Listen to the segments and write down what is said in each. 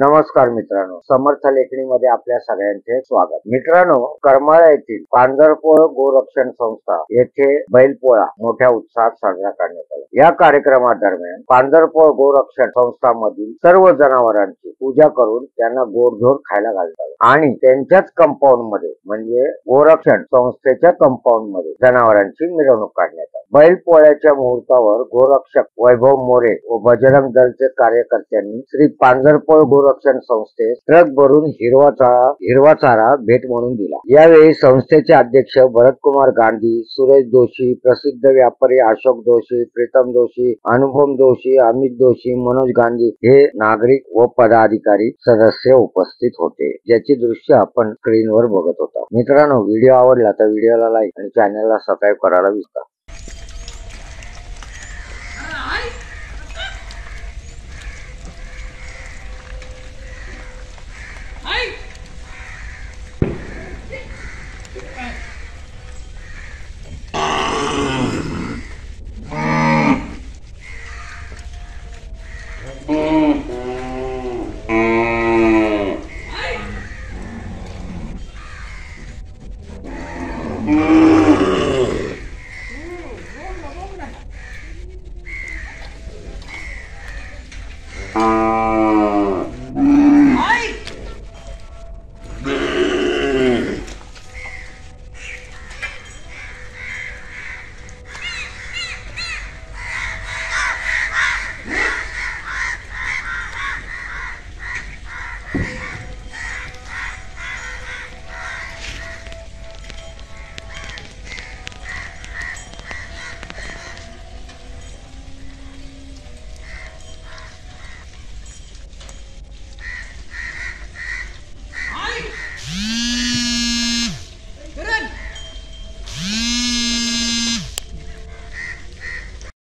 नमस्कार मित्रांनो, समर्थ लेखणीमध्ये आपल्या सगळ्यांचे स्वागत. मित्रांनो, करमाळा येथील पांढरपोळ गोरक्षण संस्था येथे बैलपोळा मोठ्या उत्साहात साजरा करण्यात आला. या कार्यक्रमादरम्यान पांढरपोळ गोरक्षण संस्था मधील सर्व जनावरांची पूजा करून त्यांना गोडधोड खायला घालण्यात आले आणि त्यांच्याच कंपाऊंड मध्ये म्हणजे गोरक्षण संस्थेच्या कंपाऊंड मध्ये जनावरांची मिरवणूक काढण्यात आली. बैलपोळ्याच्या मुहूर्तावर गोरक्षक वैभव मोरे व बजरंग दलचे कार्यकर्त्यांनी श्री पांढरपोळ गोरक्षण संस्थेस ट्रक भरून हिरवा चारा भेट म्हणून दिला. यावेळी संस्थेचे अध्यक्ष भरतकुमार गांधी, सुरेश जोशी, प्रसिद्ध व्यापारी अशोक जोशी, प्रीतम जोशी, अनुपम जोशी, अमित जोशी, मनोज गांधी हे नागरिक व पदाधिकारी सदस्य उपस्थित होते, ज्याची दृश्य आपण स्क्रीनवर बघत होता. मित्रांनो, व्हिडिओ आवडला तर व्हिडिओला लाईक आणि चॅनलला सबस्क्राईब करायला विसरा.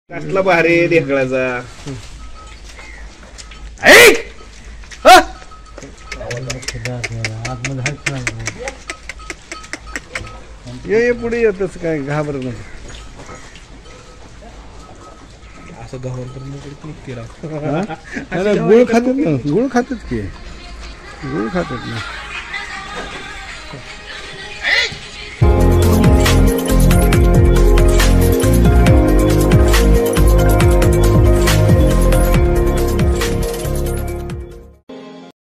कसला भारी ढेकळाचा ये पुढे येतच काय घाबर नाही असं गुळ खातात ना, गुळ खातात की गुळ खातात ना.